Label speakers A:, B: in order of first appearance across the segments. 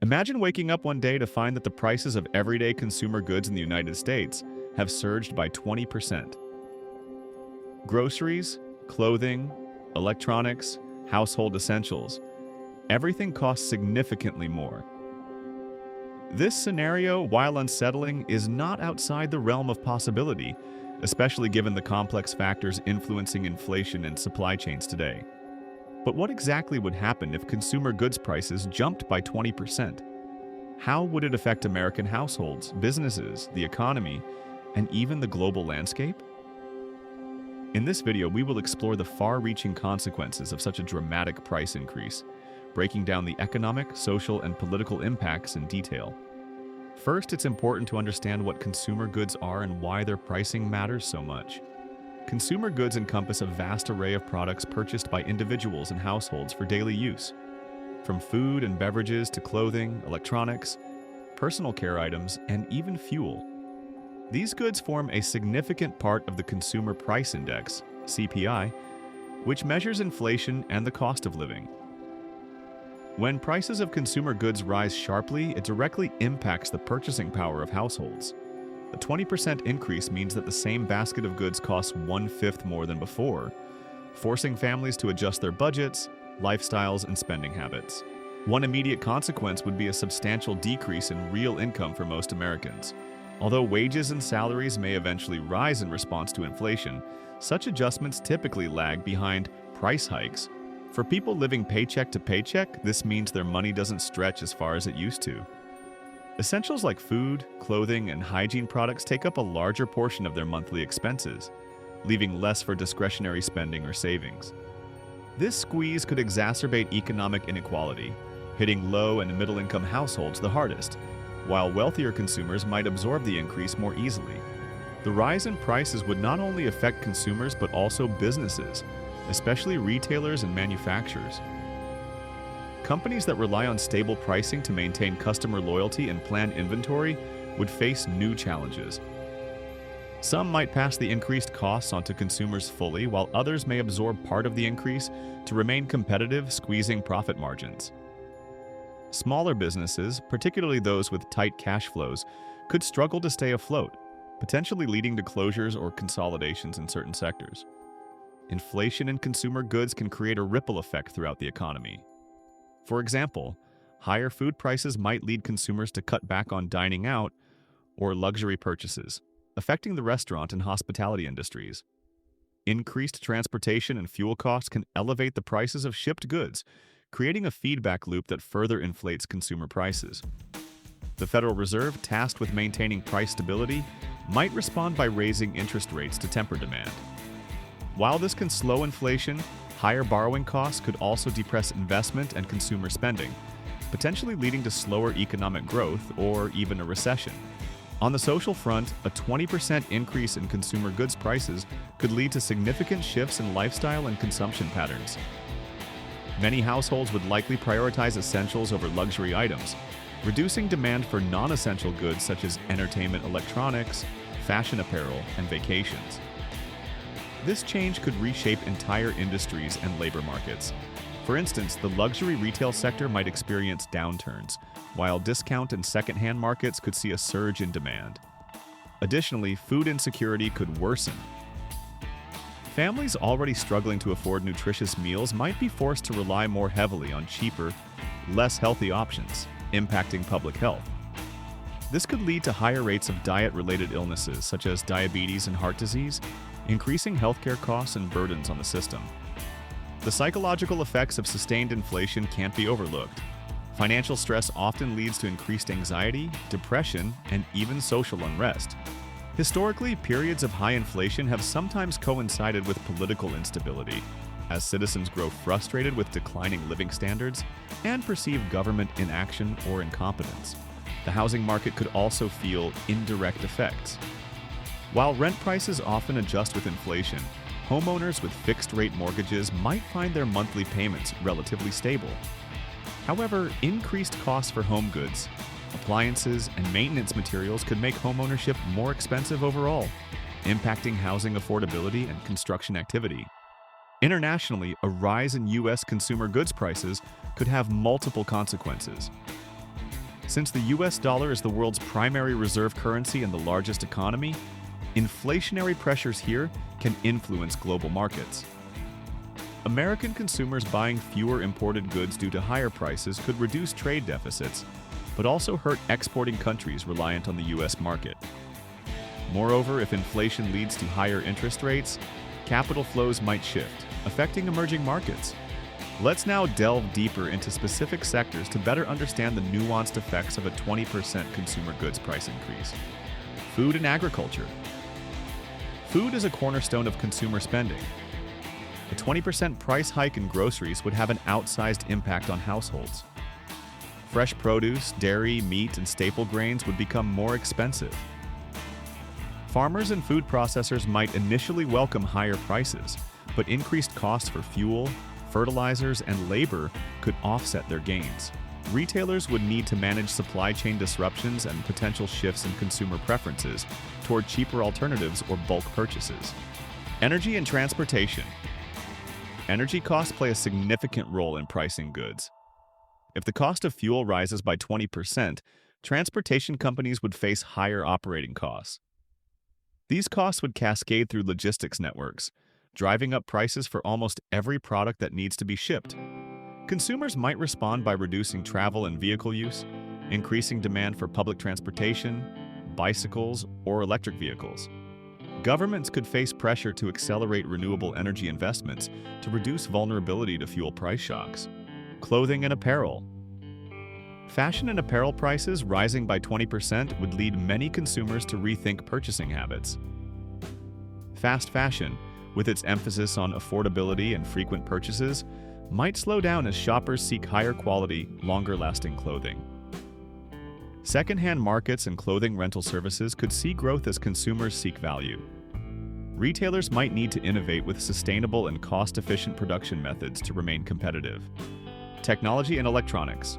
A: Imagine waking up one day to find that the prices of everyday consumer goods in the United States have surged by 20%. Groceries, clothing, electronics, household essentials, everything costs significantly more. This scenario, while unsettling, is not outside the realm of possibility, especially given the complex factors influencing inflation and supply chains today. But what exactly would happen if consumer goods prices jumped by 20%? How would it affect American households, businesses, the economy, and even the global landscape? In this video, we will explore the far-reaching consequences of such a dramatic price increase, breaking down the economic, social, and political impacts in detail. First, it's important to understand what consumer goods are and why their pricing matters so much. Consumer goods encompass a vast array of products purchased by individuals and households for daily use. From food and beverages to clothing, electronics, personal care items, and even fuel. These goods form a significant part of the Consumer Price Index, CPI, which measures inflation and the cost of living. When prices of consumer goods rise sharply, it directly impacts the purchasing power of households. A 20% increase means that the same basket of goods costs 1/5 more than before, forcing families to adjust their budgets, lifestyles, and spending habits. One immediate consequence would be a substantial decrease in real income for most Americans. Although wages and salaries may eventually rise in response to inflation, such adjustments typically lag behind price hikes. For people living paycheck to paycheck, this means their money doesn't stretch as far as it used to. Essentials like food, clothing, and hygiene products take up a larger portion of their monthly expenses, leaving less for discretionary spending or savings. This squeeze could exacerbate economic inequality, hitting low and middle-income households the hardest, while wealthier consumers might absorb the increase more easily. The rise in prices would not only affect consumers but also businesses, especially retailers and manufacturers. Companies that rely on stable pricing to maintain customer loyalty and plan inventory would face new challenges. Some might pass the increased costs onto consumers fully, while others may absorb part of the increase to remain competitive, squeezing profit margins. Smaller businesses, particularly those with tight cash flows, could struggle to stay afloat, potentially leading to closures or consolidations in certain sectors. Inflation in consumer goods can create a ripple effect throughout the economy. For example, higher food prices might lead consumers to cut back on dining out or luxury purchases, affecting the restaurant and hospitality industries. Increased transportation and fuel costs can elevate the prices of shipped goods, creating a feedback loop that further inflates consumer prices. The Federal Reserve, tasked with maintaining price stability, might respond by raising interest rates to temper demand. While this can slow inflation, higher borrowing costs could also depress investment and consumer spending, potentially leading to slower economic growth or even a recession. On the social front, a 20% increase in consumer goods prices could lead to significant shifts in lifestyle and consumption patterns. Many households would likely prioritize essentials over luxury items, reducing demand for non-essential goods such as entertainment electronics, fashion apparel, and vacations. This change could reshape entire industries and labor markets. For instance, the luxury retail sector might experience downturns, while discount and secondhand markets could see a surge in demand. Additionally, food insecurity could worsen. Families already struggling to afford nutritious meals might be forced to rely more heavily on cheaper, less healthy options, impacting public health. This could lead to higher rates of diet-related illnesses such as diabetes and heart disease, increasing healthcare costs and burdens on the system. The psychological effects of sustained inflation can't be overlooked. Financial stress often leads to increased anxiety, depression, and even social unrest. Historically, periods of high inflation have sometimes coincided with political instability, as citizens grow frustrated with declining living standards and perceive government inaction or incompetence. The housing market could also feel indirect effects. While rent prices often adjust with inflation, homeowners with fixed-rate mortgages might find their monthly payments relatively stable. However, increased costs for home goods, appliances, and maintenance materials could make homeownership more expensive overall, impacting housing affordability and construction activity. Internationally, a rise in U.S. consumer goods prices could have multiple consequences. Since the US dollar is the world's primary reserve currency and the largest economy, inflationary pressures here can influence global markets. American consumers buying fewer imported goods due to higher prices could reduce trade deficits, but also hurt exporting countries reliant on the US market. Moreover, if inflation leads to higher interest rates, capital flows might shift, affecting emerging markets. Let's now delve deeper into specific sectors to better understand the nuanced effects of a 20% consumer goods price increase. Food and agriculture. Food is a cornerstone of consumer spending. A 20% price hike in groceries would have an outsized impact on households. Fresh produce, dairy, meat, and staple grains would become more expensive. Farmers and food processors might initially welcome higher prices, but increased costs for fuel, fertilizers, and labor could offset their gains. Retailers would need to manage supply chain disruptions and potential shifts in consumer preferences toward cheaper alternatives or bulk purchases. Energy and transportation. Energy costs play a significant role in pricing goods. If the cost of fuel rises by 20%, transportation companies would face higher operating costs. These costs would cascade through logistics networks, driving up prices for almost every product that needs to be shipped. Consumers might respond by reducing travel and vehicle use, increasing demand for public transportation, bicycles, or electric vehicles. Governments could face pressure to accelerate renewable energy investments to reduce vulnerability to fuel price shocks. Clothing and apparel. Fashion and apparel prices rising by 20% would lead many consumers to rethink purchasing habits. Fast fashion, with its emphasis on affordability and frequent purchases, might slow down as shoppers seek higher quality, longer-lasting clothing. Second-hand markets and clothing rental services could see growth as consumers seek value. Retailers might need to innovate with sustainable and cost-efficient production methods to remain competitive. Technology and electronics.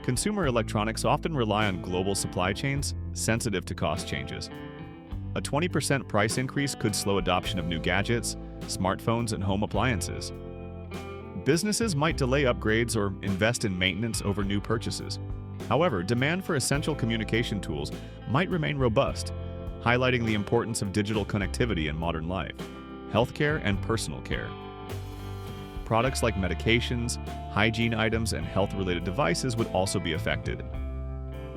A: Consumer electronics often rely on global supply chains, sensitive to cost changes. A 20% price increase could slow adoption of new gadgets, smartphones, and home appliances. Businesses might delay upgrades or invest in maintenance over new purchases. However, demand for essential communication tools might remain robust, highlighting the importance of digital connectivity in modern life, healthcare, and personal care. Products like medications, hygiene items, and health-related devices would also be affected.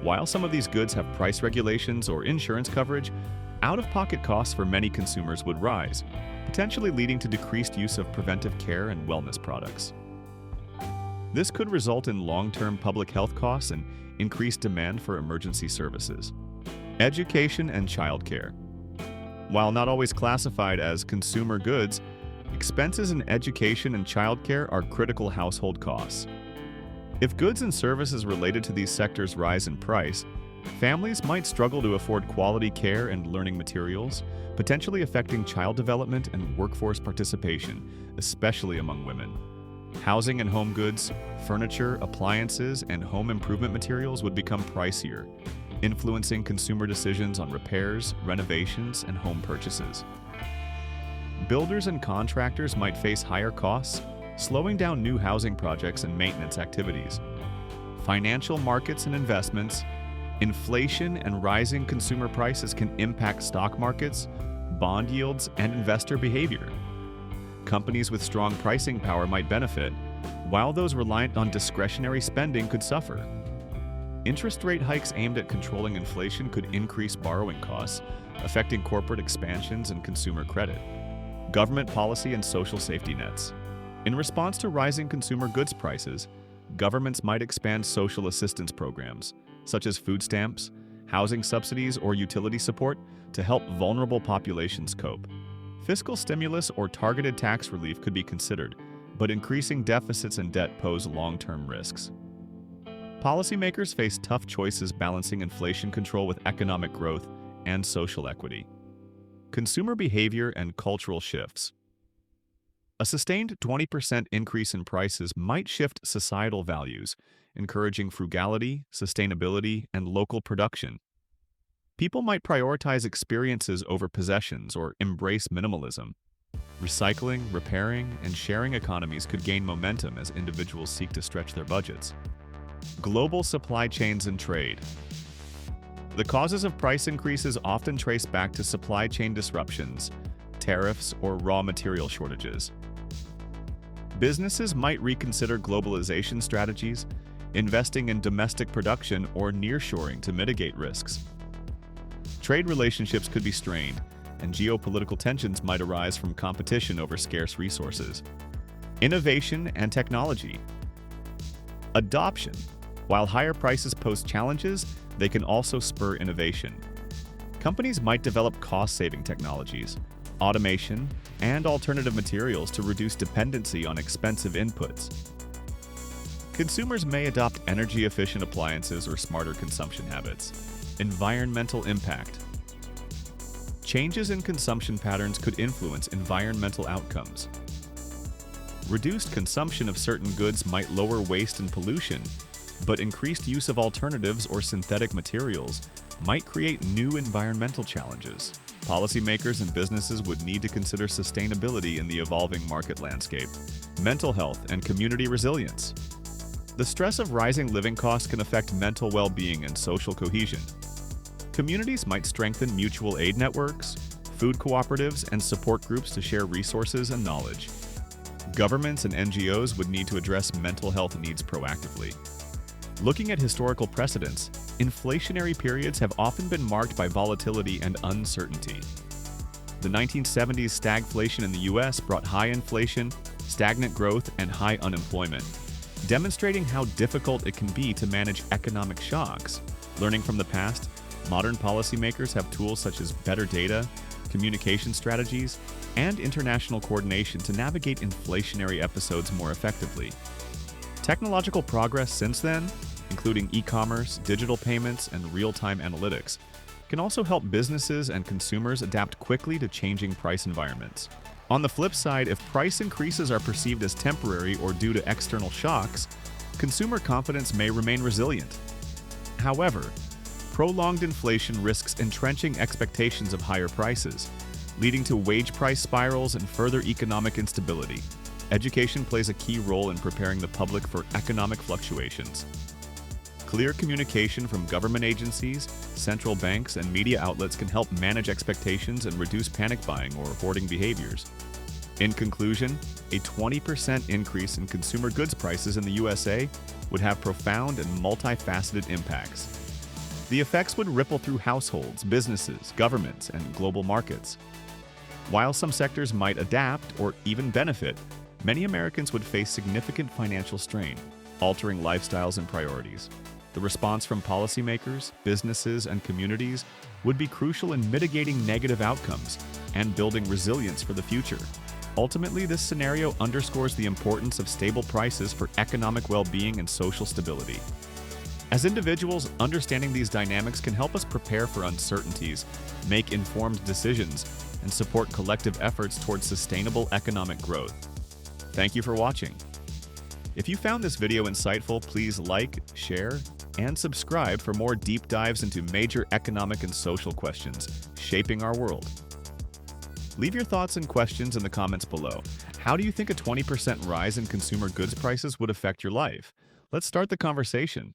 A: While some of these goods have price regulations or insurance coverage, out-of-pocket costs for many consumers would rise, potentially leading to decreased use of preventive care and wellness products. This could result in long-term public health costs and increased demand for emergency services. Education and childcare. While not always classified as consumer goods, expenses in education and childcare are critical household costs. If goods and services related to these sectors rise in price, families might struggle to afford quality care and learning materials, potentially affecting child development and workforce participation, especially among women. Housing and home goods, furniture, appliances, and home improvement materials would become pricier, influencing consumer decisions on repairs, renovations, and home purchases. Builders and contractors might face higher costs, slowing down new housing projects and maintenance activities. Financial markets and investments. Inflation and rising consumer prices can impact stock markets, bond yields, and investor behavior. Companies with strong pricing power might benefit, while those reliant on discretionary spending could suffer. Interest rate hikes aimed at controlling inflation could increase borrowing costs, affecting corporate expansions and consumer credit. Government policy and social safety nets. In response to rising consumer goods prices, governments might expand social assistance programs, such as food stamps, housing subsidies, or utility support, to help vulnerable populations cope. Fiscal stimulus or targeted tax relief could be considered, but increasing deficits and debt pose long-term risks. Policymakers face tough choices balancing inflation control with economic growth and social equity. Consumer behavior and cultural shifts. A sustained 20% increase in prices might shift societal values, encouraging frugality, sustainability, and local production. People might prioritize experiences over possessions or embrace minimalism. Recycling, repairing, and sharing economies could gain momentum as individuals seek to stretch their budgets. Global supply chains and trade. The causes of price increases often trace back to supply chain disruptions, tariffs, or raw material shortages. Businesses might reconsider globalization strategies, investing in domestic production or nearshoring to mitigate risks. Trade relationships could be strained, and geopolitical tensions might arise from competition over scarce resources. Innovation and technology. Adoption. While higher prices pose challenges, they can also spur innovation. Companies might develop cost-saving technologies, automation, and alternative materials to reduce dependency on expensive inputs. Consumers may adopt energy-efficient appliances or smarter consumption habits. Environmental impact. Changes in consumption patterns could influence environmental outcomes. Reduced consumption of certain goods might lower waste and pollution, but increased use of alternatives or synthetic materials might create new environmental challenges. Policymakers and businesses would need to consider sustainability in the evolving market landscape. Mental health and community resilience. The stress of rising living costs can affect mental well-being and social cohesion. Communities might strengthen mutual aid networks, food cooperatives, and support groups to share resources and knowledge. Governments and NGOs would need to address mental health needs proactively. Looking at historical precedents, inflationary periods have often been marked by volatility and uncertainty. The 1970s stagflation in the US brought high inflation, stagnant growth, and high unemployment, demonstrating how difficult it can be to manage economic shocks. Learning from the past, modern policymakers have tools such as better data, communication strategies, and international coordination to navigate inflationary episodes more effectively. Technological progress since then, including e-commerce, digital payments, and real-time analytics, can also help businesses and consumers adapt quickly to changing price environments. On the flip side, if price increases are perceived as temporary or due to external shocks, consumer confidence may remain resilient. However, prolonged inflation risks entrenching expectations of higher prices, leading to wage price spirals and further economic instability. Education plays a key role in preparing the public for economic fluctuations. Clear communication from government agencies, central banks, and media outlets can help manage expectations and reduce panic buying or hoarding behaviors. In conclusion, a 20% increase in consumer goods prices in the USA would have profound and multifaceted impacts. The effects would ripple through households, businesses, governments, and global markets. While some sectors might adapt or even benefit, many Americans would face significant financial strain, altering lifestyles and priorities. The response from policymakers, businesses, and communities would be crucial in mitigating negative outcomes and building resilience for the future. Ultimately, this scenario underscores the importance of stable prices for economic well-being and social stability. As individuals, understanding these dynamics can help us prepare for uncertainties, make informed decisions, and support collective efforts towards sustainable economic growth. Thank you for watching. If you found this video insightful, please like, share, and subscribe for more deep dives into major economic and social questions shaping our world. Leave your thoughts and questions in the comments below. How do you think a 20% rise in consumer goods prices would affect your life? Let's start the conversation.